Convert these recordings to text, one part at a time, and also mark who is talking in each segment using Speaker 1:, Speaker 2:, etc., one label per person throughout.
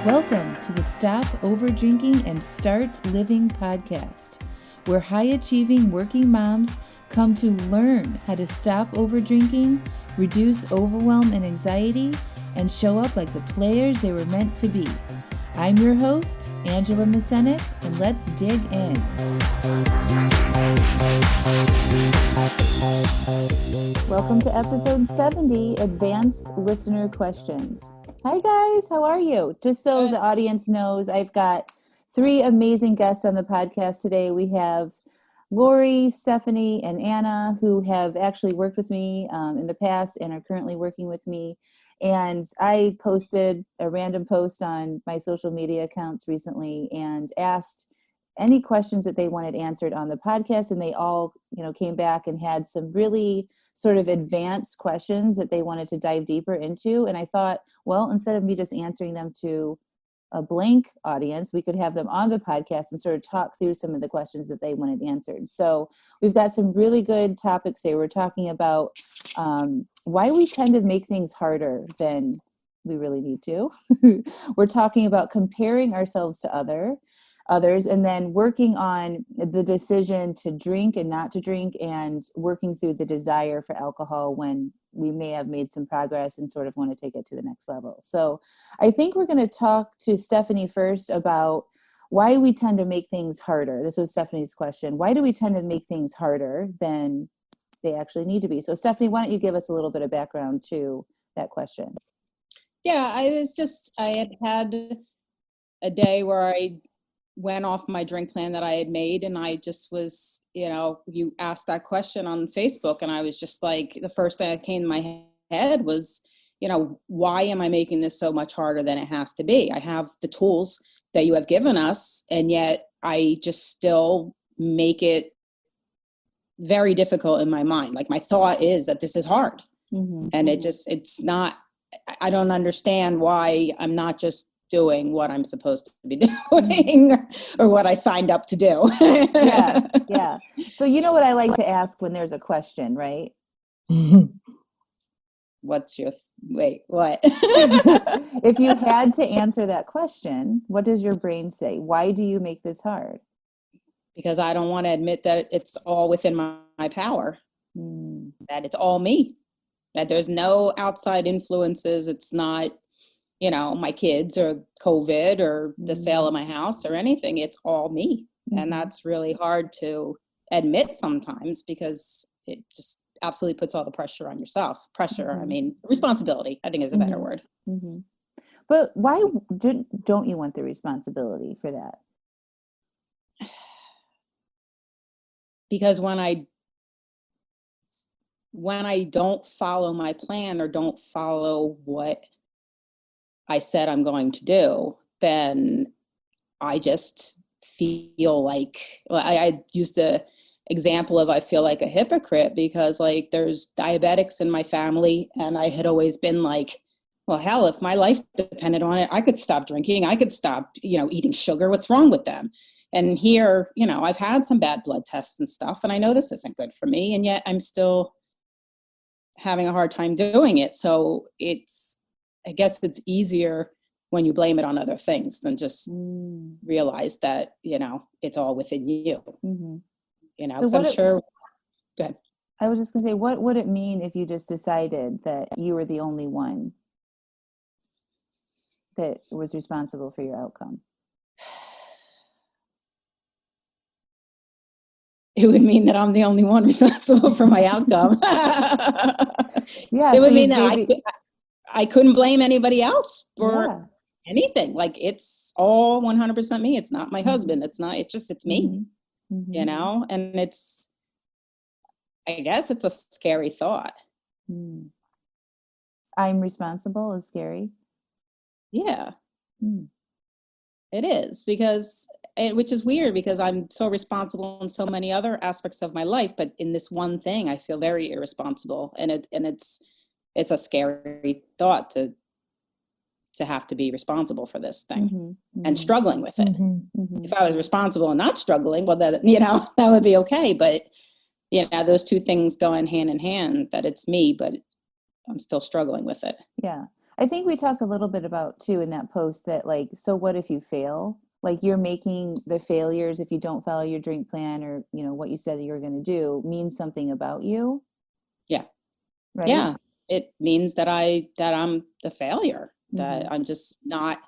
Speaker 1: Welcome to the Stop Overdrinking and Start Living podcast, where high-achieving working moms come to learn how to stop overdrinking, reduce overwhelm and anxiety, and show up like the players they were meant to be. I'm your host, Angela Mascenik, and let's dig in. Welcome to episode 70, Advanced Listener Questions. Hi guys, how are you? Just so the audience knows, I've got three amazing guests on the podcast today. We have Lori, Stephanie, and Anna, who have actually worked with me in the past and are currently working with me. And I posted a random post on my social media accounts recently and asked any questions that they wanted answered on the podcast, and they all, came back and had some really sort of advanced questions that they wanted to dive deeper into. And I thought, well, instead of me just answering them to a blank audience, we could have them on the podcast and sort of talk through some of the questions that they wanted answered. So we've got some really good topics here. We're talking about why we tend to make things harder than we really need to. We're talking about comparing ourselves to others, and then working on the decision to drink and not to drink, and working through the desire for alcohol when we may have made some progress and sort of want to take it to the next level. So I think we're going to talk to Stephanie first about why we tend to make things harder. This was Stephanie's question. Why do we tend to make things harder than they actually need to be? So Stephanie, why don't you give us a little bit of background to that question?
Speaker 2: Yeah, I had a day where I went off my drink plan that I had made, and I just was, you asked that question on Facebook, and I was just like, the first thing that came to my head was, why am I making this so much harder than it has to be? I have the tools that you have given us, and yet I just still make it very difficult in my mind. Like, my thought is that this is hard. Mm-hmm. And it's not, I don't understand why I'm not just doing what I'm supposed to be doing or what I signed up to do.
Speaker 1: Yeah. So you know what I like to ask when there's a question, right?
Speaker 2: What?
Speaker 1: If you had to answer that question, what does your brain say? Why do you make this hard?
Speaker 2: Because I don't want to admit that it's all within my power, that it's all me, that there's no outside influences. It's not, my kids or COVID or the sale of my house or anything. It's all me. Mm-hmm. And that's really hard to admit sometimes, because it just absolutely puts all the pressure on yourself. Responsibility, I think, is a better word.
Speaker 1: Mm-hmm. But why don't you want the responsibility for that?
Speaker 2: Because when I don't follow my plan or don't follow what I said I'm going to do, then I just feel like, I used the example of, I feel like a hypocrite, because like there's diabetics in my family, and I had always been like, well, hell, if my life depended on it, I could stop drinking. I could stop, eating sugar. What's wrong with them? And here, I've had some bad blood tests and stuff, and I know this isn't good for me, and yet I'm still having a hard time doing it. So I guess it's easier when you blame it on other things than just realize that, it's all within you. Mm-hmm.
Speaker 1: So
Speaker 2: I'm sure. Go ahead.
Speaker 1: I was just going to say, what would it mean if you just decided that you were the only one that was responsible for your outcome?
Speaker 2: It would mean that I'm the only one responsible for my outcome.
Speaker 1: Yeah,
Speaker 2: it would mean that I couldn't blame anybody else for anything. Like, it's all 100% me. It's not my husband. It's me, and I guess it's a scary thought.
Speaker 1: I'm responsible is scary.
Speaker 2: Yeah, it is, which is weird, because I'm so responsible in so many other aspects of my life, but in this one thing, I feel very irresponsible, and it's a scary thought to have to be responsible for this thing and struggling with it. If I was responsible and not struggling, well, that that would be okay. But those two things going hand in hand, that it's me, but I'm still struggling with it.
Speaker 1: Yeah. I think we talked a little bit about too in that post that like, so what if you fail? Like you're making the failures if you don't follow your drink plan or, you know, what you said you were going to do mean something about you,
Speaker 2: Yeah.
Speaker 1: right?
Speaker 2: Yeah. It means that I'm the failure, that
Speaker 1: Mm-hmm.
Speaker 2: I'm just not,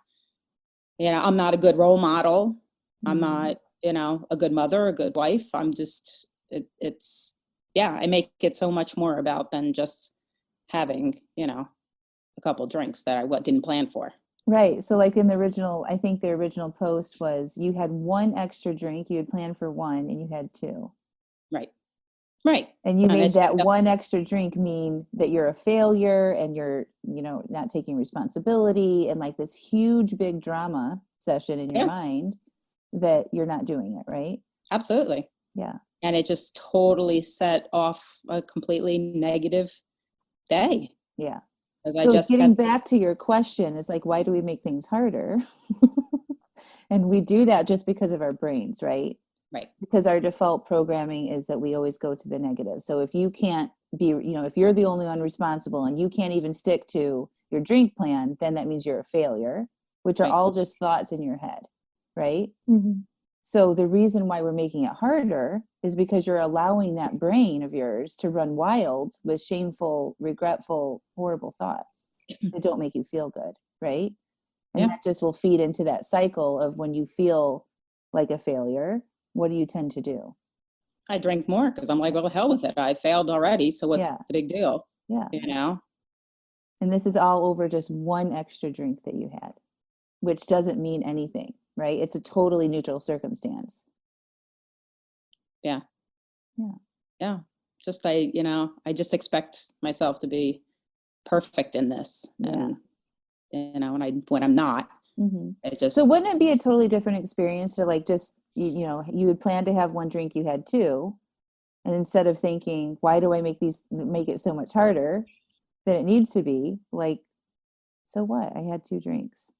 Speaker 2: I'm not a good role model. I'm
Speaker 1: Mm-hmm.
Speaker 2: not, a good mother, a good wife. I'm just, it's, yeah, I make it so much more about than just having, a couple drinks that I didn't plan for.
Speaker 1: Right. So like in the original, I think the original post was you had one extra drink, you had planned for one and you had two.
Speaker 2: Right. Right.
Speaker 1: And you
Speaker 2: And I
Speaker 1: made
Speaker 2: said,
Speaker 1: that one extra drink mean that you're a failure and you're, you know, not taking responsibility and like this huge big drama session in your
Speaker 2: yeah,
Speaker 1: mind that you're not doing it, right?
Speaker 2: absolutely.
Speaker 1: Yeah.
Speaker 2: And it just totally set off a completely negative day.
Speaker 1: Yeah.
Speaker 2: Because I
Speaker 1: So
Speaker 2: just
Speaker 1: getting
Speaker 2: kept,
Speaker 1: back to your question is like, why do we make things harder? And we do that just because of our brains, right?
Speaker 2: right,
Speaker 1: Because our default programming is that we always go to the negative. So if you can't be, you know, if you're the only one responsible and you can't even stick to your drink plan, then that means you're a failure, which are
Speaker 2: right,
Speaker 1: all just thoughts in your head, right?
Speaker 3: Mm-hmm.
Speaker 1: So the reason why we're making it harder is because you're allowing that brain of yours to run wild with shameful, regretful, horrible thoughts that don't make you feel good, right? And
Speaker 2: yeah.
Speaker 1: that just will feed into that cycle of when you feel like a failure, what do you tend to do?
Speaker 2: I drank more because I'm like, well, hell with it. I failed already. So what's
Speaker 1: Yeah,
Speaker 2: the big deal?
Speaker 1: yeah.
Speaker 2: You know?
Speaker 1: And this is all over just one extra drink that you had, which doesn't mean anything, right? It's a totally neutral circumstance.
Speaker 2: Yeah.
Speaker 1: Yeah.
Speaker 2: Yeah. Just, I just expect myself to be perfect in this.
Speaker 1: Yeah.
Speaker 2: And, when I'm not,
Speaker 1: Mm-hmm.
Speaker 2: it
Speaker 1: So
Speaker 2: just,
Speaker 1: wouldn't it be a totally different experience to like just you know you had planned to have one drink, you had two, and instead of thinking why do I make it so much harder than it needs to be, like so what? I had two drinks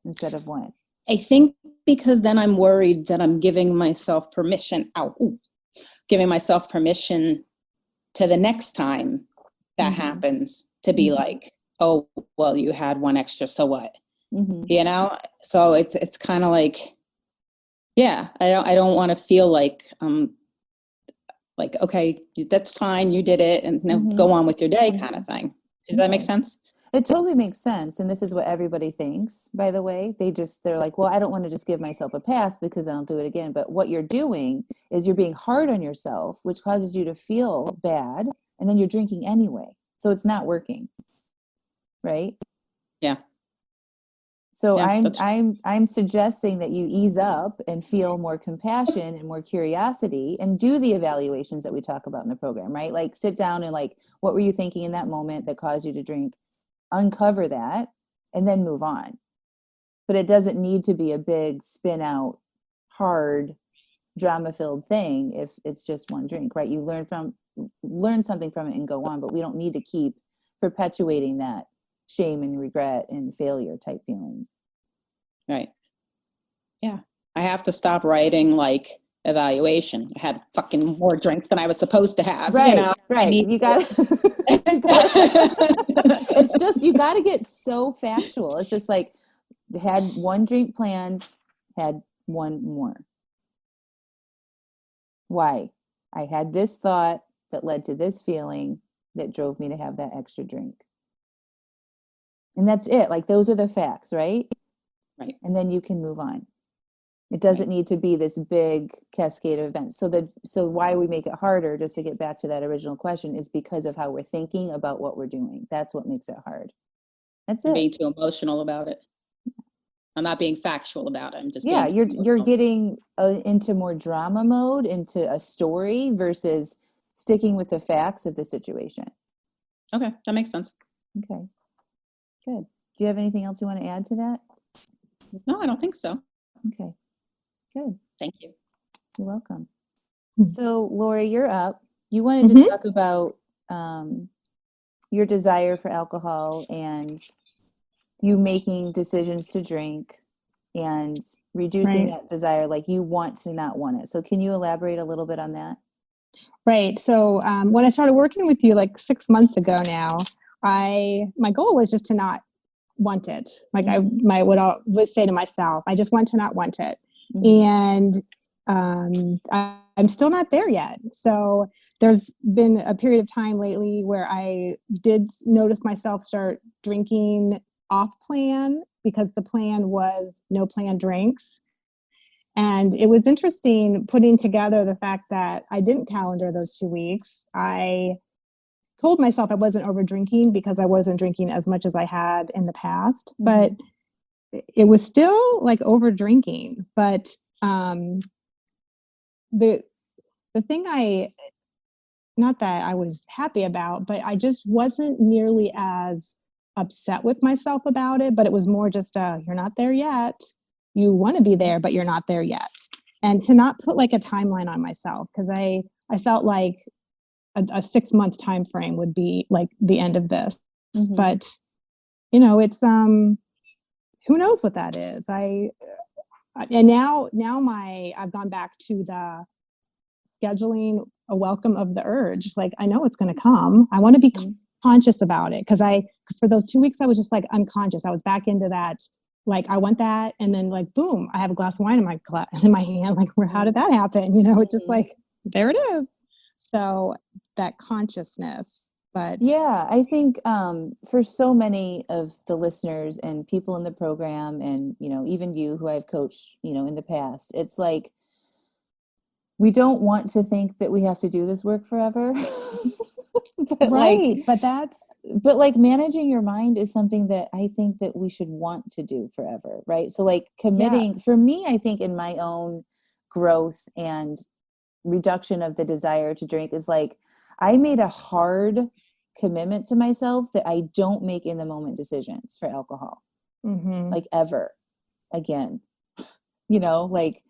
Speaker 1: instead of one.
Speaker 2: I think because then I'm worried that I'm giving myself permission, giving myself permission to the next time that
Speaker 1: Mm-hmm.
Speaker 2: happens to be like, oh, well, you had one extra, so what?
Speaker 1: Mm-hmm.
Speaker 2: So it's kind of like, yeah, I don't want to feel like, okay, that's fine, you did it, and now
Speaker 1: Mm-hmm.
Speaker 2: go on with your day, kind of thing. Does that make
Speaker 1: Okay.
Speaker 2: sense?
Speaker 1: It totally makes sense. And this is what everybody thinks, by the way. They're like, well, I don't want to just give myself a pass because I'll do it again. But what you're doing is you're being hard on yourself, which causes you to feel bad. And then you're drinking anyway. So it's not working. Right.
Speaker 2: Yeah.
Speaker 1: So
Speaker 2: Yeah.
Speaker 1: I'm suggesting that you ease up and feel more compassion and more curiosity and do the evaluations that we talk about in the program, right? Like sit down and like, what were you thinking in that moment that caused you to drink? Uncover that and then move on. But it doesn't need to be a big spin out, hard, drama filled thing if it's just one drink, right? You learn something from it and go on, but we don't need to keep perpetuating that shame and regret and failure type feelings.
Speaker 2: Right. Yeah. I have to stop writing like evaluation. I had fucking more drinks than I was supposed to have,
Speaker 1: Right,
Speaker 2: I
Speaker 1: right.
Speaker 2: need
Speaker 1: You got it's just you got to get so factual. It's just like had one drink planned, had one more. Why? I had this thought that led to this feeling that drove me to have that extra drink. And that's it. Like those are the facts, right?
Speaker 2: Right.
Speaker 1: And then you can move on. It doesn't need to be this big cascade of events. So why we make it harder, just to get back to that original question, is because of how we're thinking about what we're doing. That's what makes it hard. That's
Speaker 2: I'm
Speaker 1: it.
Speaker 2: being too emotional about it. I'm not being factual about it. I'm just
Speaker 1: Yeah,
Speaker 2: being too
Speaker 1: you're
Speaker 2: emotional.
Speaker 1: getting into more drama mode, into a story versus sticking with the facts of the situation.
Speaker 2: Okay, that makes sense.
Speaker 1: Okay, good. Do you have anything else you want to add to that?
Speaker 2: No, I don't think so.
Speaker 1: Okay, good.
Speaker 2: Thank you.
Speaker 1: You're welcome.
Speaker 3: Mhm.
Speaker 1: So, Lori, you're up. You wanted to talk about your desire for alcohol and you making decisions to drink and reducing
Speaker 3: Right.
Speaker 1: that desire, like you want to not want it. So, can you elaborate a little bit on that?
Speaker 3: Right. So when I started working with you like 6 months ago now, my goal was just to not want it. Like I would say to myself, I just want to not want it. And I'm still not there yet. So there's been a period of time lately where I did notice myself start drinking off plan, because the plan was no plan drinks. And it was interesting putting together the fact that I didn't calendar those 2 weeks. I told myself I wasn't over drinking because I wasn't drinking as much as I had in the past, but it was still like over drinking. But the thing not that I was happy about, but I just wasn't nearly as upset with myself about it. But it was more just you're not there yet. You want to be there, but you're not there yet. And to not put like a timeline on myself, because I felt like a 6-month time frame would be like the end of this. But it's who knows what that is. And now I've gone back to the scheduling a welcome of the urge. Like, I know it's going to come. I want to be conscious about it, because for those 2 weeks I was just like unconscious. I was back into that, like, I want that, and then like boom, I have a glass of wine in my hand. Like, how did that happen? It's just like, there it is. So that consciousness. But
Speaker 1: yeah, I think for so many of the listeners and people in the program, and even you who I've coached in the past, it's like, we don't want to think that we have to do this work forever. But
Speaker 3: right.
Speaker 1: but like managing your mind is something that I think that we should want to do forever. Right. So like committing, for me, I think in my own growth and reduction of the desire to drink is like, I made a hard commitment to myself that I don't make in the moment decisions for alcohol, like ever again, like,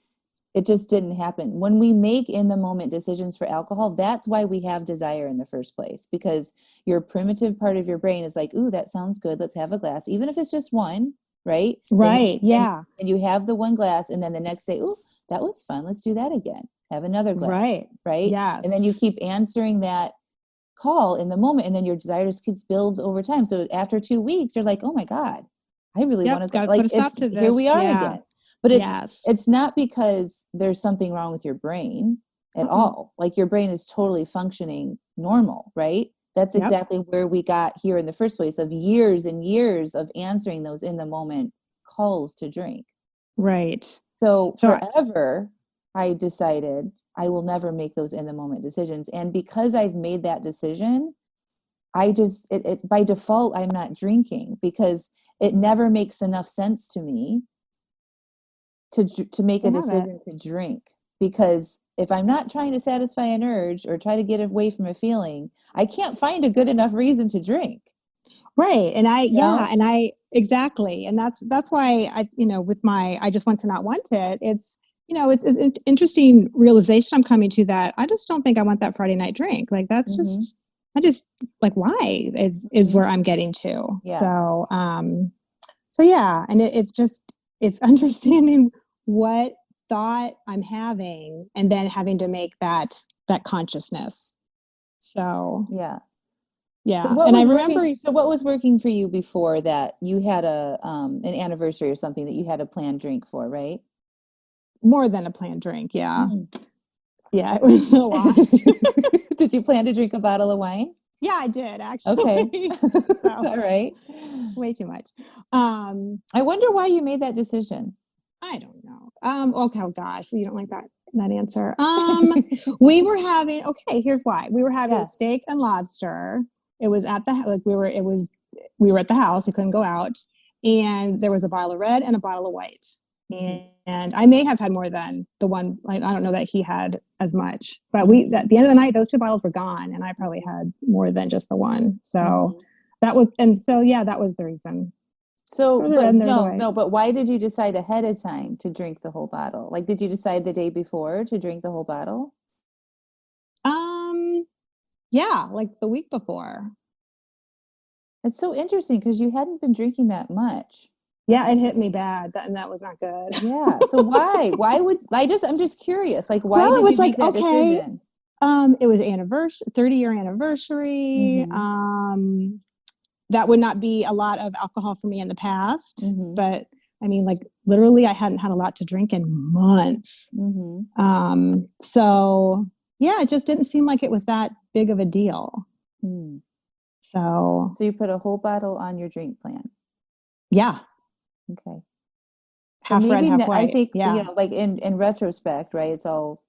Speaker 1: it just didn't happen. When we make in the moment decisions for alcohol, that's why we have desire in the first place, because your primitive part of your brain is like, ooh, that sounds good. Let's have a glass, even if it's just one, right?
Speaker 3: Right.
Speaker 1: And you have the one glass, and then the next day, ooh, that was fun. Let's do that again. Have another glass. Right.
Speaker 3: Yes.
Speaker 1: And then you keep answering that call in the moment, and then your desire just builds over time. So after 2 weeks, you're like, oh my God, I really want to go. Like,
Speaker 3: put a stop to this.
Speaker 1: Here we are again. But it's not because there's something wrong with your brain at all. Like, your brain is totally functioning normal, right? That's exactly where we got here in the first place, of years and years of answering those in the moment calls to drink.
Speaker 3: Right.
Speaker 1: So forever, I decided I will never make those in the moment decisions. And because I've made that decision, I just, by default, I'm not drinking, because it never makes enough sense to me to make a decision to drink. Because if I'm not trying to satisfy an urge or try to get away from a feeling, I can't find a good enough reason to drink.
Speaker 3: Right. And exactly. And that's why with my, I just want to not want it. It's an interesting realization I'm coming to, that I just don't think I want that Friday night drink. Like, that's just, I just like, why is where I'm getting to.
Speaker 1: Yeah.
Speaker 3: So yeah. And it's understanding what thought I'm having, and then having to make that consciousness. So
Speaker 1: yeah.
Speaker 3: Yeah.
Speaker 1: So
Speaker 3: and I remember.
Speaker 1: So what was working for you before that? You had an anniversary or something that you had a planned drink for, right?
Speaker 3: More than a planned drink. Yeah. Yeah. It was a lot.
Speaker 1: Did you plan to drink a bottle of wine?
Speaker 3: Yeah, I did, actually.
Speaker 1: Okay. All right.
Speaker 3: Way too much.
Speaker 1: I wonder why you made that decision.
Speaker 3: I don't know. Okay. Oh gosh, you don't like that answer. We were having, here's why. We were having steak and lobster. It was at the, we were at the house. We couldn't go out. And there was a bottle of red and a bottle of white. And I may have had more than the one, like, I don't know that he had as much, but at the end of the night, those 2 bottles were gone, and I probably had more than just the one. So that was the reason.
Speaker 1: So, but why did you decide ahead of time to drink the whole bottle? Like, did you decide the day before to drink the whole bottle?
Speaker 3: Yeah, like the week before.
Speaker 1: It's so interesting, because you hadn't been drinking that much.
Speaker 3: Yeah, it hit me bad, and that was not good.
Speaker 1: Yeah. So why? I'm just curious. Like, why did you make that decision?
Speaker 3: It was 30-year anniversary. that would not be a lot of alcohol for me in the past.
Speaker 1: Mm-hmm.
Speaker 3: But I mean, like literally I hadn't had a lot to drink in months.
Speaker 1: Mm-hmm.
Speaker 3: So yeah, it just didn't seem like it was that big of a deal.
Speaker 1: Mm.
Speaker 3: So
Speaker 1: So you put a whole bottle on your drink plan.
Speaker 3: yeah.
Speaker 1: Okay. So
Speaker 3: Half red,
Speaker 1: maybe
Speaker 3: half
Speaker 1: I
Speaker 3: white.
Speaker 1: think,
Speaker 3: Yeah.
Speaker 1: like in retrospect, right? It's all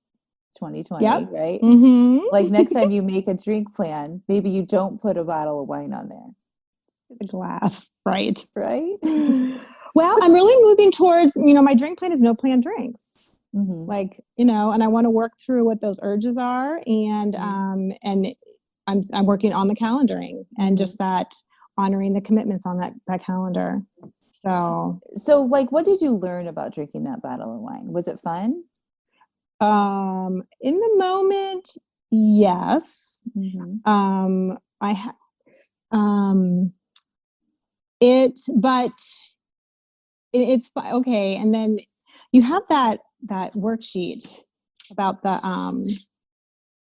Speaker 1: 2020,
Speaker 3: Yep.
Speaker 1: right?
Speaker 3: Mm-hmm.
Speaker 1: Like next time you make a drink plan, maybe you don't put a bottle of wine on there.
Speaker 3: The glass, right?
Speaker 1: Right?
Speaker 3: Well, I'm really moving towards, my drink plan is no plan drinks.
Speaker 1: Mm-hmm.
Speaker 3: Like, and I want to work through what those urges are, and I'm working on the calendaring and just that honoring the commitments on that calendar. So
Speaker 1: like, what did you learn about drinking that bottle of wine? Was it fun?
Speaker 3: in the moment, yes.
Speaker 1: Mm-hmm.
Speaker 3: But it's okay. And then you have that worksheet about the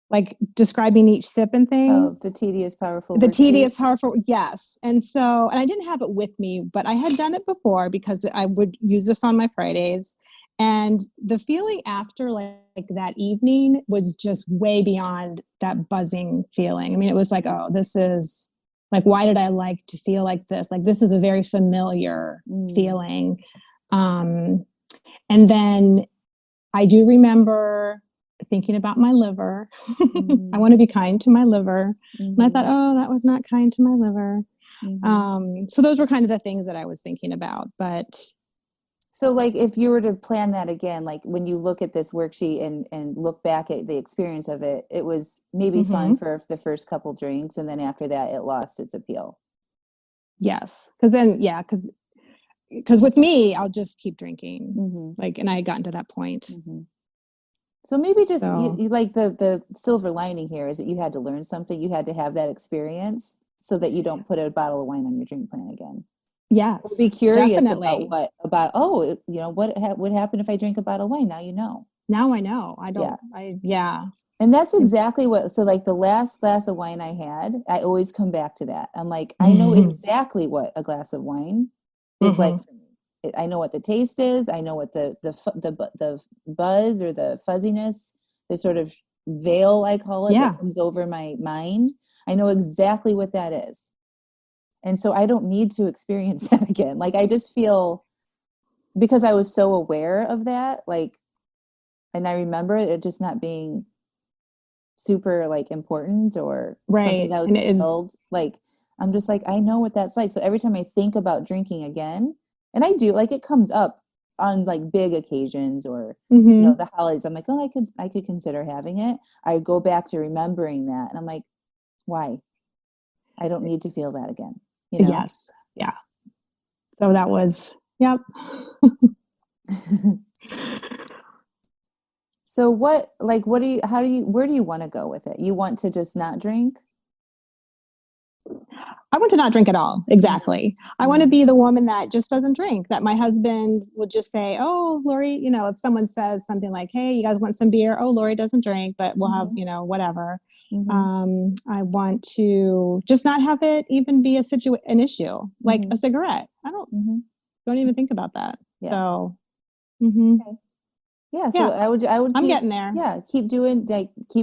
Speaker 3: like describing each sip and things.
Speaker 1: Oh, the tedious, powerful.
Speaker 3: The
Speaker 1: worksheet.
Speaker 3: tedious, powerful, yes. And so, and I didn't have it with me, but I had done it before because I would use this on my Fridays. And the feeling after like that evening was just way beyond that buzzing feeling. I mean, it was like, oh, this is like, why did I like to feel like this? Like, this is a very familiar feeling. And then I do remember thinking about my liver. I want to be kind to my liver. And I thought, oh, that was not kind to my liver. So those were kind of the things that I was thinking about. But
Speaker 1: so like, if you were to plan that again, like when you look at this worksheet and look back at the experience of it, it was maybe fun for the first couple drinks. And then after that, it lost its appeal.
Speaker 3: Yes. Because then, because with me, I'll just keep drinking. Like, and I had gotten to that point.
Speaker 1: So maybe just you like the silver lining here is that you had to learn something. You had to have that experience so that you don't put a bottle of wine on your drink plan again.
Speaker 3: Yes,
Speaker 1: Or be curious
Speaker 3: definitely.
Speaker 1: what what would happen if I drink a bottle of wine? Now you know.
Speaker 3: Now I know. I don't.
Speaker 1: And that's exactly what. So like the last glass of wine I had, I always come back to that. I'm like, I know exactly what a glass of wine is like for me. I know what the taste is. I know what the buzz or the fuzziness, the sort of veil I call it that comes over my mind. I know exactly what that is. And so I don't need to experience that again. Like I just feel, because I was so aware of that, like, and I remember it just not being super like important or something that was held. Like I'm just like, I know what that's like. So every time I think about drinking again, and I do, like it comes up on like big occasions or the holidays, I'm like, oh, I could consider having it. I go back to remembering that and I'm like, why? I don't need to feel that again.
Speaker 3: Yes. Yeah. So that was, yep.
Speaker 1: So where do you want to go with it? You want to just not drink?
Speaker 3: I want to not drink at all. Exactly. I want to be the woman that just doesn't drink, that my husband would just say, oh, Lori, if someone says something like, hey, you guys want some beer? Oh, Lori doesn't drink, but we'll have, whatever. I want to just not have it even be an issue, like a cigarette. I don't even think about that.
Speaker 1: Yeah.
Speaker 3: So,
Speaker 1: okay. Yeah. So I would
Speaker 3: I'm getting there.
Speaker 1: Yeah. Keep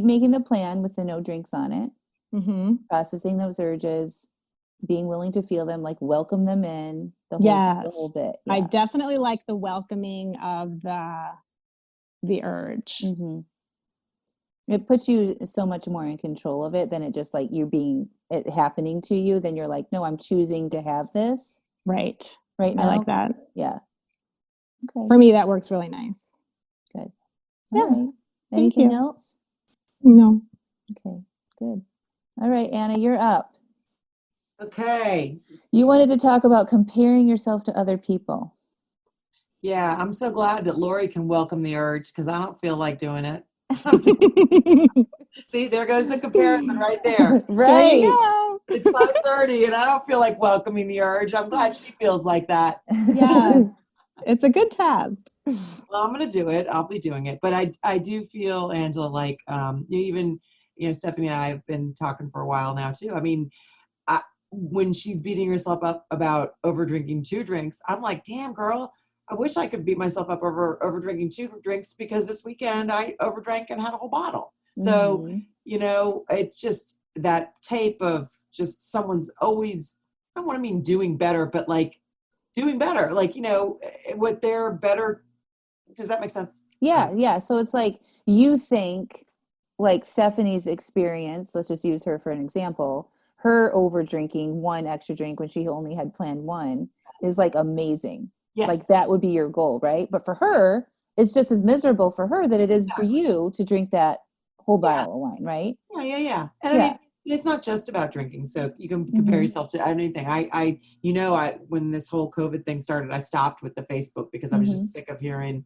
Speaker 1: making the plan with the no drinks on it. Processing those urges, being willing to feel them, like welcome them in the whole bit. Yeah.
Speaker 3: I definitely like the welcoming of the urge.
Speaker 1: It puts you so much more in control of it than it just like it happening to you. Then you're like, no, I'm choosing to have this.
Speaker 3: Right
Speaker 1: now.
Speaker 3: I like that.
Speaker 1: Yeah. Okay.
Speaker 3: For me, that works really nice.
Speaker 1: Good. All right.
Speaker 3: Thank
Speaker 1: Anything
Speaker 3: you.
Speaker 1: else?
Speaker 3: No.
Speaker 1: Okay. Good. All right, Anna, you're up.
Speaker 4: Okay.
Speaker 1: You wanted to talk about comparing yourself to other people.
Speaker 4: Yeah, I'm so glad that Lori can welcome the urge because I don't feel like doing it. See, there goes the comparison right there.
Speaker 1: Right.
Speaker 3: There you go.
Speaker 4: It's 5:30 and I don't feel like welcoming the urge. I'm glad she feels like that.
Speaker 3: Yeah. It's a good test.
Speaker 4: Well, I'm going to do it. I'll be doing it. But I do feel, Angela, like Stephanie and I have been talking for a while now too. I mean, when she's beating herself up about over drinking 2 drinks, I'm like, damn girl, I wish I could beat myself up over drinking 2 drinks, because this weekend I overdrank and had a whole bottle. So, it's just that tape of just someone's always, I don't want to mean doing better, but like doing better, like, what they're better. Does that make sense?
Speaker 1: Yeah. So it's like you think like Stephanie's experience, let's just use her for an example, her over drinking 1 extra drink when she only had planned 1 is like amazing.
Speaker 4: Yes.
Speaker 1: Like that would be your goal, right? But for her, it's just as miserable for her that it is for
Speaker 4: Exactly.
Speaker 1: you to drink that whole bottle of wine, right?
Speaker 4: Yeah. And I mean, it's not just about drinking. So you can compare yourself to anything. When this whole COVID thing started, I stopped with the Facebook because I was just sick of hearing,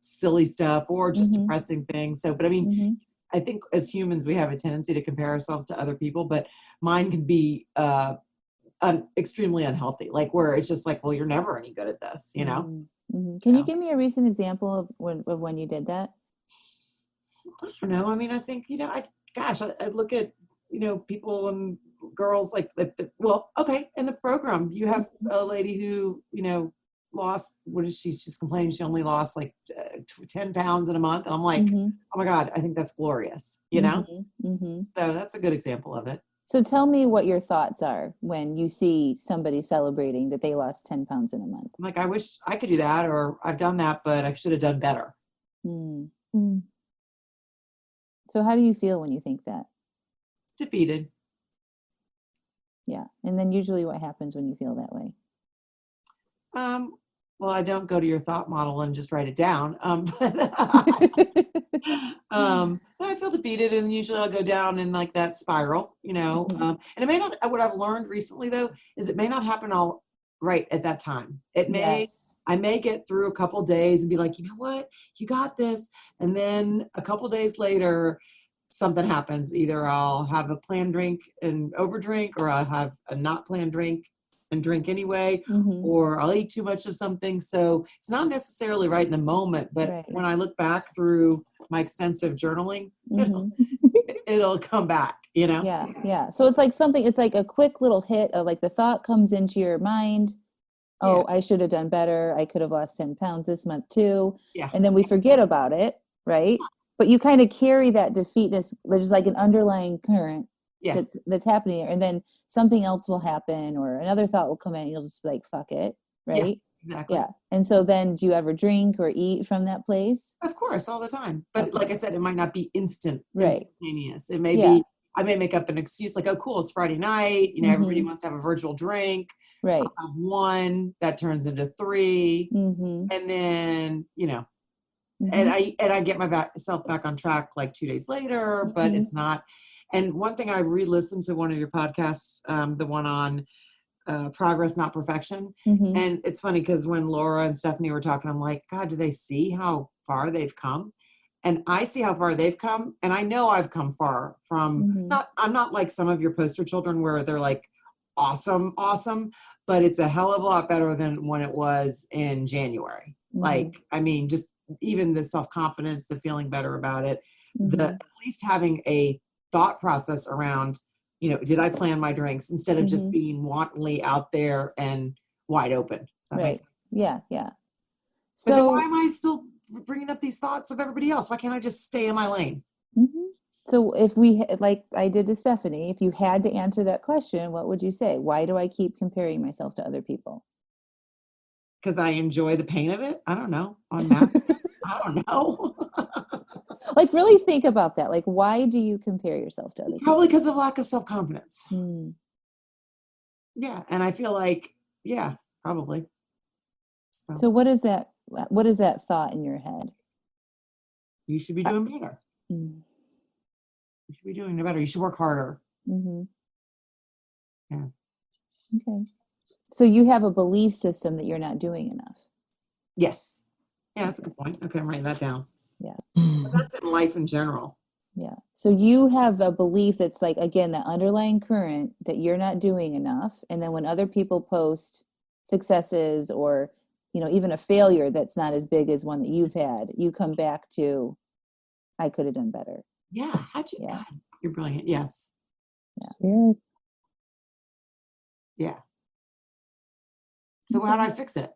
Speaker 4: silly stuff or just depressing things. So, but I mean, I think as humans, we have a tendency to compare ourselves to other people, but mine can be extremely unhealthy. Like where it's just like, well, you're never any good at this,
Speaker 1: Can you give me a recent example of when you did that?
Speaker 4: I don't know. I mean, I think, I look at, people and girls like, okay. In the program, you have a lady who, lost, what is she? She's complaining she only lost like 10 pounds in a month. And I'm like, oh my God, I think that's glorious, So that's a good example of it.
Speaker 1: So tell me what your thoughts are when you see somebody celebrating that they lost 10 pounds in a month.
Speaker 4: Like, I wish I could do that, or I've done that, but I should have done better.
Speaker 1: So how do you feel when you think that?
Speaker 4: Defeated.
Speaker 1: Yeah. And then usually what happens when you feel that way?
Speaker 4: Well, I don't go to your thought model and just write it down. But I feel defeated, and usually I'll go down in like that spiral, and it may not, what I've learned recently though, is it may not happen all right at that time. I may get through a couple days and be like, you know what, you got this. And then a couple days later, something happens. Either I'll have a planned drink and overdrink, or I'll have a not planned drink and drink anyway, or I'll eat too much of something. So it's not necessarily right in the moment, but when I look back through my extensive journaling, it'll come back,
Speaker 1: Yeah. So it's like it's like a quick little hit of like the thought comes into your mind. Oh, I should have done better. I could have lost 10 pounds this month too.
Speaker 4: Yeah.
Speaker 1: And then we forget about it, right? But you kind of carry that defeatness. There's like an underlying current that's happening there. And then something else will happen, or another thought will come in and you'll just be like, fuck it. Right.
Speaker 4: Yeah, exactly.
Speaker 1: Yeah. And so then do you ever drink or eat from that place?
Speaker 4: Of course, all the time. But like I said, it might not be instantaneous. It may be, I may make up an excuse like, oh, cool, it's Friday night. Everybody wants to have a virtual drink.
Speaker 1: Right.
Speaker 4: I'll have 1 that turns into 3. And then, and I get myself back on track like 2 days later, but it's not. And one thing, I re-listened to one of your podcasts, the one on progress, not perfection. And it's funny because when Laura and Stephanie were talking, I'm like, God, do they see how far they've come? And I see how far they've come. And I know I've come far from, I'm not like some of your poster children where they're like, awesome, but it's a hell of a lot better than when it was in January. Like, I mean, just even the self-confidence, the feeling better about it, at least having a thought process around, did I plan my drinks instead of just being wantonly out there and wide open. Does that make sense?
Speaker 1: Yeah.
Speaker 4: So, but then why am I still bringing up these thoughts of everybody else? Why can't I just stay in my lane?
Speaker 1: So if we, like I did to Stephanie, if you had to answer that question, what would you say? Why do I keep comparing myself to other people?
Speaker 4: Because I enjoy the pain of it. I don't know. I don't know.
Speaker 1: Like really think about that. Like, why do you compare yourself to other people?
Speaker 4: Probably because of lack of self-confidence. Yeah. And I feel like, probably.
Speaker 1: So what is that thought in your head?
Speaker 4: You should be doing better. You should be doing better. You should work harder. Yeah.
Speaker 1: Okay. So you have a belief system that you're not doing enough.
Speaker 4: Yes. Yeah, that's a good point. Okay, I'm writing that down.
Speaker 1: Yeah.
Speaker 4: But that's in life in general.
Speaker 1: Yeah. So you have a belief that's like, again, that underlying current that you're not doing enough. And then when other people post successes or, even a failure that's not as big as one that you've had, you come back to, I could have done better.
Speaker 4: Yeah. God, you're brilliant. Yes.
Speaker 1: Yeah.
Speaker 4: Yeah. So how do I fix it?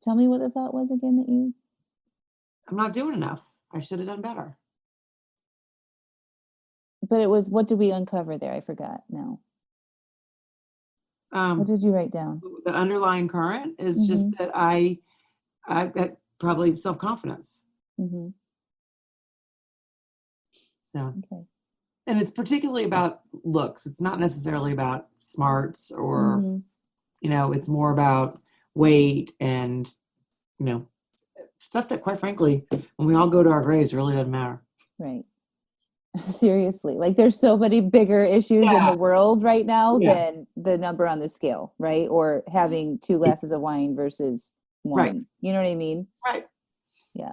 Speaker 1: Tell me what the thought was again that you...
Speaker 4: I'm not doing enough. I should have done better.
Speaker 1: But it was, what did we uncover there? I forgot now. What did you write down?
Speaker 4: The underlying current is just that I probably self-confidence. So,
Speaker 1: okay.
Speaker 4: And it's particularly about looks. It's not necessarily about smarts or, you know, it's more about weight and, you know, stuff that quite frankly, when we all go to our graves, really doesn't matter.
Speaker 1: Right. Seriously. Like there's so many bigger issues in the world right now than the number on the scale, right? Or having 2 glasses of wine versus 1.
Speaker 4: Right.
Speaker 1: You know what I mean?
Speaker 4: Right.
Speaker 1: Yeah.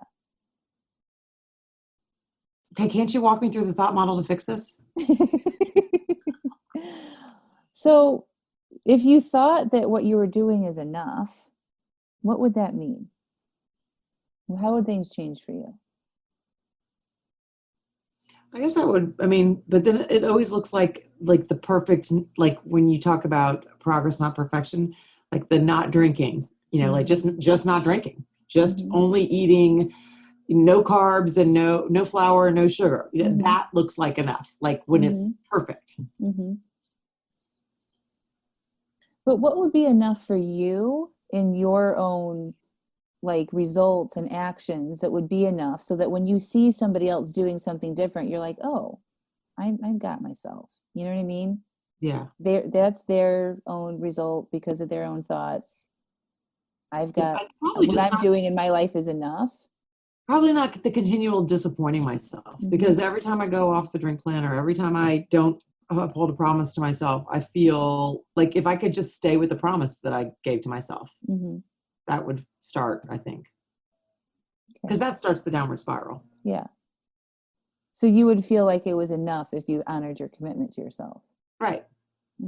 Speaker 4: Okay, can't you walk me through the thought model to fix this?
Speaker 1: So if you thought that what you were doing is enough, what would that mean? How would things change for you?
Speaker 4: I guess I would, I mean, but then it always looks like the perfect, like when you talk about progress, not perfection, like the not drinking, you know, like just not drinking, just only eating no carbs and no flour, no sugar. You know, that looks like enough, like when it's perfect.
Speaker 1: But what would be enough for you in your own like results and actions that would be enough so that when you see somebody else doing something different, you're like, oh, I've got myself. You know what I mean?
Speaker 4: Yeah.
Speaker 1: That's their own result because of their own thoughts. I've got
Speaker 4: what
Speaker 1: I'm doing in my life is enough.
Speaker 4: Probably not the continual disappointing myself because every time I go off the drink plan or every time I don't uphold a promise to myself, I feel like if I could just stay with the promise that I gave to myself, that would start, I think. Because that starts the downward spiral.
Speaker 1: Yeah. So you would feel like it was enough if you honored your commitment to yourself.
Speaker 4: Right.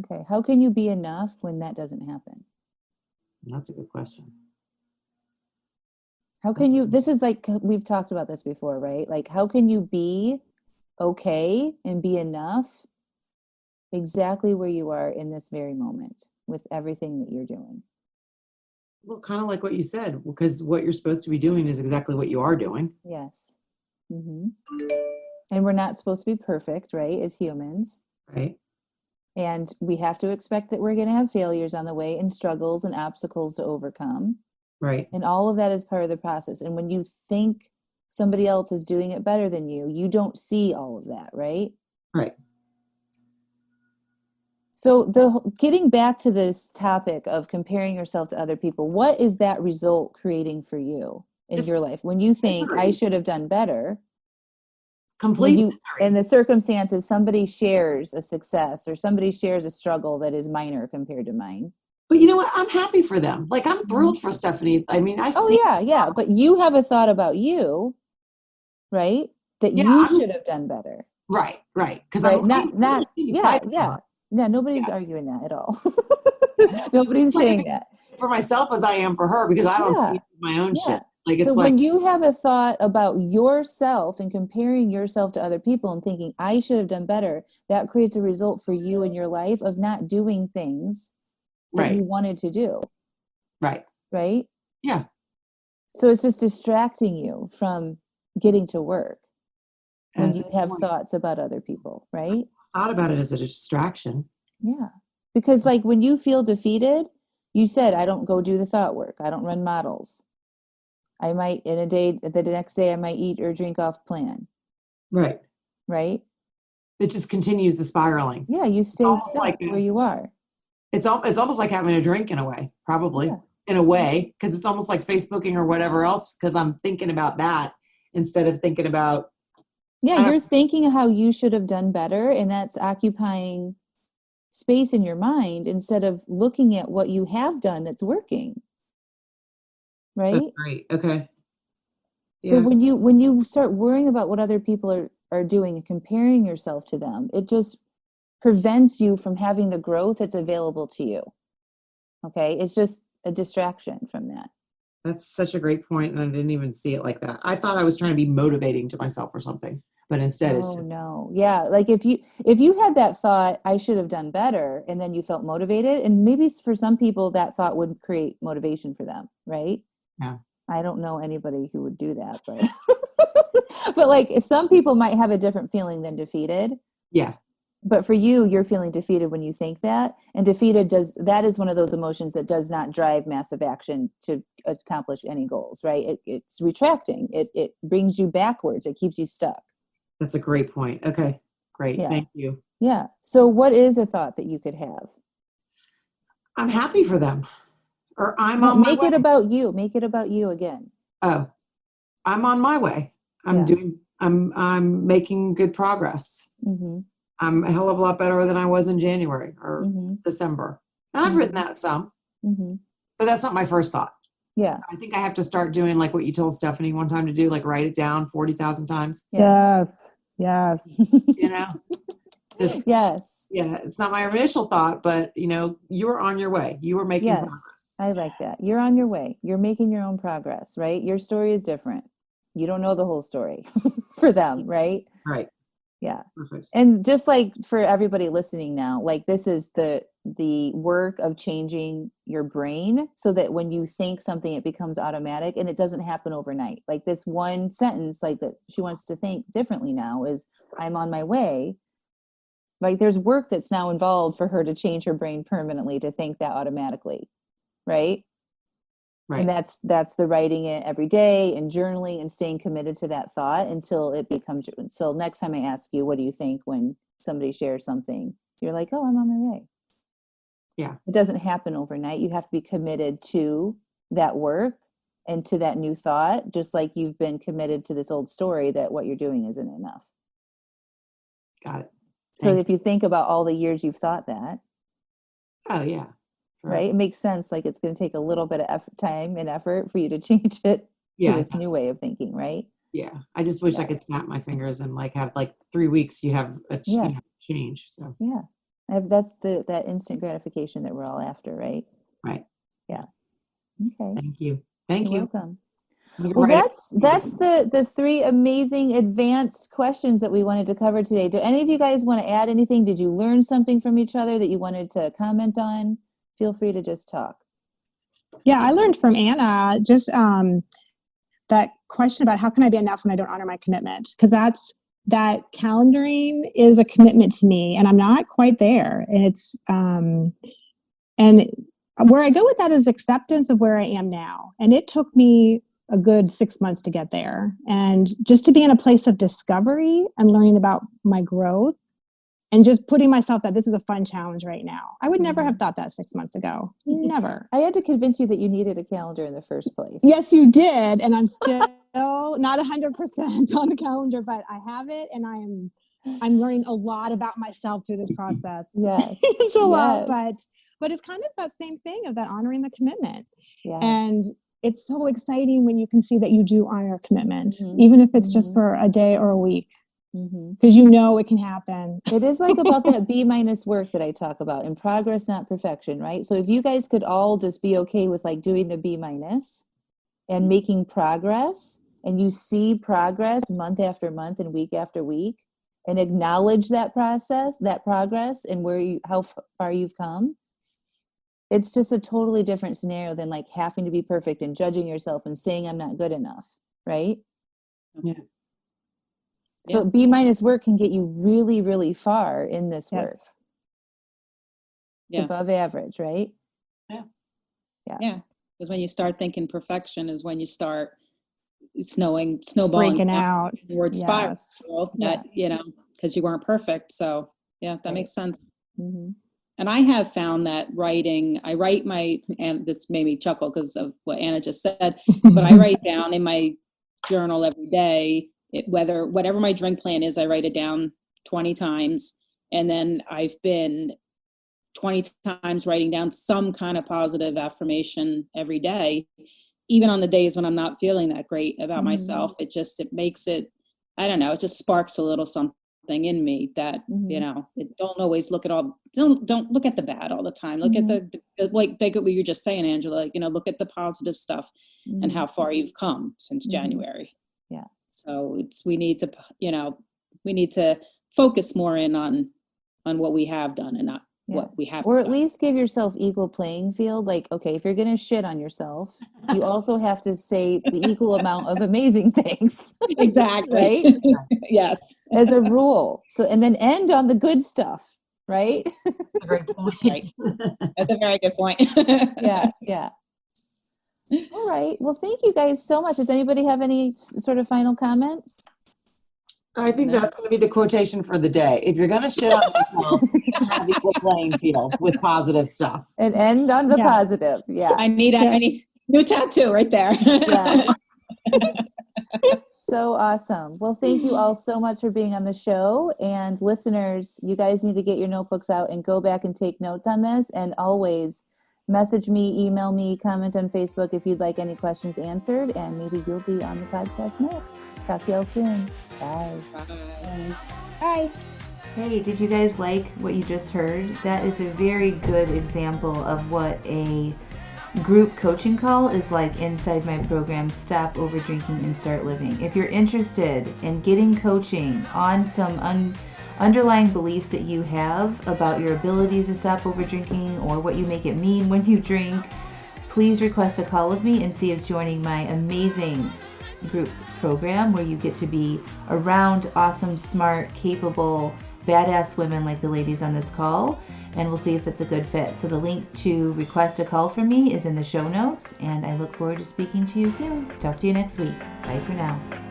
Speaker 1: Okay. How can you be enough when that doesn't happen?
Speaker 4: That's a good question.
Speaker 1: How can you, this is like, we've talked about this before, right? Like, how can you be okay and be enough exactly where you are in this very moment with everything that you're doing?
Speaker 4: Well, kind of like what you said, because what you're supposed to be doing is exactly what you are doing.
Speaker 1: Yes. And we're not supposed to be perfect, right? As humans.
Speaker 4: Right.
Speaker 1: And we have to expect that we're going to have failures on the way and struggles and obstacles to overcome.
Speaker 4: Right.
Speaker 1: And all of that is part of the process. And when you think somebody else is doing it better than you, you don't see all of that, right?
Speaker 4: Right.
Speaker 1: So getting back to this topic of comparing yourself to other people, what is that result creating for you in your life? When you think I should have done better, in the circumstances, somebody shares a success or somebody shares a struggle that is minor compared to mine.
Speaker 4: But you know what? I'm happy for them. Like I'm thrilled for Stephanie. I mean,
Speaker 1: yeah. But you have a thought about you, right? That you should have done better.
Speaker 4: Right. Because
Speaker 1: right?
Speaker 4: I'm
Speaker 1: not
Speaker 4: excited.
Speaker 1: Yeah, nobody's arguing that at all. Nobody's saying that.
Speaker 4: For myself as I am for her because I don't see my own shit. Like it's
Speaker 1: so when you have a thought about yourself and comparing yourself to other people and thinking I should have done better, that creates a result for you in your life of not doing things that you wanted to do. Right?
Speaker 4: Yeah.
Speaker 1: So it's just distracting you from getting to work when you have thoughts about other people, right?
Speaker 4: I thought about it as a distraction.
Speaker 1: Yeah. Because like when you feel defeated, you said, I don't go do the thought work. I don't run models. I might the next day I might eat or drink off plan.
Speaker 4: Right. It just continues the spiraling.
Speaker 1: Yeah. You stay stuck where you are.
Speaker 4: It's almost like having a drink in a way, probably in a way, because it's almost like Facebooking or whatever else. Because I'm thinking about that instead of thinking about.
Speaker 1: Yeah. You're thinking of how you should have done better. And that's occupying space in your mind instead of looking at what you have done that's working. Right?
Speaker 4: That's great. Okay.
Speaker 1: So when you start worrying about what other people are doing and comparing yourself to them, it just prevents you from having the growth that's available to you. Okay? It's just a distraction from that.
Speaker 4: That's such a great point, and I didn't even see it like that. I thought I was trying to be motivating to myself or something, but instead it's
Speaker 1: Oh
Speaker 4: just,
Speaker 1: no. Yeah. Like if you had that thought, I should have done better, and then you felt motivated, and maybe for some people that thought would create motivation for them, right?
Speaker 4: yeah.
Speaker 1: I don't know anybody who would do that, but but like some people might have a different feeling than defeated.
Speaker 4: Yeah.
Speaker 1: But for you, you're feeling defeated when you think that, and defeated that is one of those emotions that does not drive massive action to accomplish any goals, right? It's retracting. It brings you backwards. It keeps you stuck.
Speaker 4: That's a great point. Okay, great.
Speaker 1: Yeah.
Speaker 4: Thank you.
Speaker 1: Yeah. So what is a thought that you could have?
Speaker 4: I'm happy for them, or I'm
Speaker 1: No,
Speaker 4: on my
Speaker 1: make
Speaker 4: way.
Speaker 1: it about you. Make it about you again.
Speaker 4: Oh, I'm on my way. I'm making good progress.
Speaker 1: Mm-hmm.
Speaker 4: I'm a hell of a lot better than I was in January or
Speaker 1: Mm-hmm.
Speaker 4: December. And I've written that some,
Speaker 1: Mm-hmm.
Speaker 4: but that's not my first thought.
Speaker 1: Yeah.
Speaker 4: So I think I have to start doing like what you told Stephanie one time to do, like write it down 40,000 times.
Speaker 1: Yes.
Speaker 3: Yes.
Speaker 4: You know, just,
Speaker 1: Yes.
Speaker 4: yeah, it's not my initial thought, but you know, you are on your way. You are making
Speaker 1: Yes.
Speaker 4: progress.
Speaker 1: I like that. You're on your way. You're making your own progress, right? Your story is different. You don't know the whole story for them, right?
Speaker 4: Right.
Speaker 1: Yeah.
Speaker 4: Perfect.
Speaker 1: And just like for everybody listening now, like this is the work of changing your brain so that when you think something, it becomes automatic, and it doesn't happen overnight. Like this one sentence, like that she wants to think differently now is, I'm on my way. Like there's work that's now involved for her to change her brain permanently to think that automatically. Right.
Speaker 4: Right.
Speaker 1: And that's the writing it every day and journaling and staying committed to that thought until next time I ask you, what do you think when somebody shares something? You're like, oh, I'm on my way.
Speaker 4: Yeah.
Speaker 1: It doesn't happen overnight. You have to be committed to that work and to that new thought, just like you've been committed to this old story that what you're doing isn't enough.
Speaker 4: Got it.
Speaker 1: So if you think about all the years you've thought that.
Speaker 4: Oh, yeah.
Speaker 1: Right. It makes sense. Like it's going to take a little bit of time and effort for you to change it to this new way of thinking. Right.
Speaker 4: Yeah. I just wish I could snap my fingers and like have like 3 weeks, you have a change. So
Speaker 1: yeah, that's that instant gratification that we're all after. Right.
Speaker 4: Right.
Speaker 1: Yeah. Okay.
Speaker 4: Thank you. Thank
Speaker 1: You're
Speaker 4: you.
Speaker 1: welcome.
Speaker 4: You're
Speaker 1: Well,
Speaker 4: right.
Speaker 1: that's the 3 amazing advanced questions that we wanted to cover today. Do any of you guys want to add anything? Did you learn something from each other that you wanted to comment on? Feel free to just talk.
Speaker 3: Yeah, I learned from Anna just that question about how can I be enough when I don't honor my commitment? Because that calendaring is a commitment to me, and I'm not quite there. And it's and where I go with that is acceptance of where I am now. And it took me a good 6 months to get there, and just to be in a place of discovery and learning about my growth. And just putting myself that this is a fun challenge right now. I would never have thought that 6 months ago. Never.
Speaker 1: I had to convince you that you needed a calendar in the first place.
Speaker 3: Yes, you did. And I'm still not 100% on the calendar, but I have it, and I'm learning a lot about myself through this process.
Speaker 1: Yes.
Speaker 3: It's a lot, but it's kind of that same thing of that honoring the commitment.
Speaker 1: Yeah.
Speaker 3: And it's so exciting when you can see that you do honor a commitment, even if it's just for a day or a week. Because you know it can happen.
Speaker 1: It is like about that B- work that I talk about, in progress, not perfection, right? So if you guys could all just be okay with like doing the B- and making progress, and you see progress month after month and week after week, and acknowledge that process, that progress, and how far you've come, it's just a totally different scenario than like having to be perfect and judging yourself and saying I'm not good enough, right?
Speaker 4: Yeah.
Speaker 1: So B- work can get you really, really far in this work. It's above average, right?
Speaker 4: Yeah.
Speaker 2: Yeah. Because when you start thinking perfection is when you start snowballing
Speaker 3: breaking out
Speaker 2: towards spiral that, you know, because you weren't perfect. So yeah, that makes sense. And I have found that I write and this made me chuckle because of what Anna just said, but I write down in my journal every day, whatever my drink plan is, I write it down 20 times. And then I've been 20 times writing down some kind of positive affirmation every day, even on the days when I'm not feeling that great about myself. It makes it, I don't know, it just sparks a little something in me that, you know, don't always look at don't look at the bad all the time. Look at the like what you're just saying, Angela, you know, look at the positive stuff and how far you've come since January.
Speaker 1: Yeah.
Speaker 2: So we need to, you know, we need to focus more in on what we have done and not what we haven't
Speaker 1: or at
Speaker 2: done.
Speaker 1: least give yourself equal playing field. Like, okay, if you're going to shit on yourself, you also have to say the equal amount of amazing things.
Speaker 2: Exactly.
Speaker 1: Right?
Speaker 2: Yes.
Speaker 1: As a rule. So, and then end on the good stuff, right?
Speaker 4: That's a great point.
Speaker 2: Right. That's a very good point.
Speaker 1: Yeah. All right. Well, thank you guys so much. Does anybody have any sort of final comments?
Speaker 4: I think that's going to be the quotation for the day. If you're going to shit on yourself, have equal playing field with positive stuff.
Speaker 1: And end on the positive. Yeah.
Speaker 2: I need new tattoo right there.
Speaker 1: Yeah. So awesome. Well, thank you all so much for being on the show. And listeners, you guys need to get your notebooks out and go back and take notes on this. And always message me, email me, comment on Facebook if you'd like any questions answered. And maybe you'll be on the podcast next. Talk to y'all soon. Bye.
Speaker 2: Bye.
Speaker 3: Bye.
Speaker 1: Hey, did you guys like what you just heard? That is a very good example of what a group coaching call is like inside my program, Stop Over Drinking and Start Living. If you're interested in getting coaching on some underlying beliefs that you have about your abilities to stop over drinking or what you make it mean when you drink, please request a call with me and see if joining my amazing group program where you get to be around awesome, smart, capable, badass women like the ladies on this call, and we'll see if it's a good fit. So the link to request a call from me is in the show notes, and I look forward to speaking to you soon. Talk to you next week. Bye for now.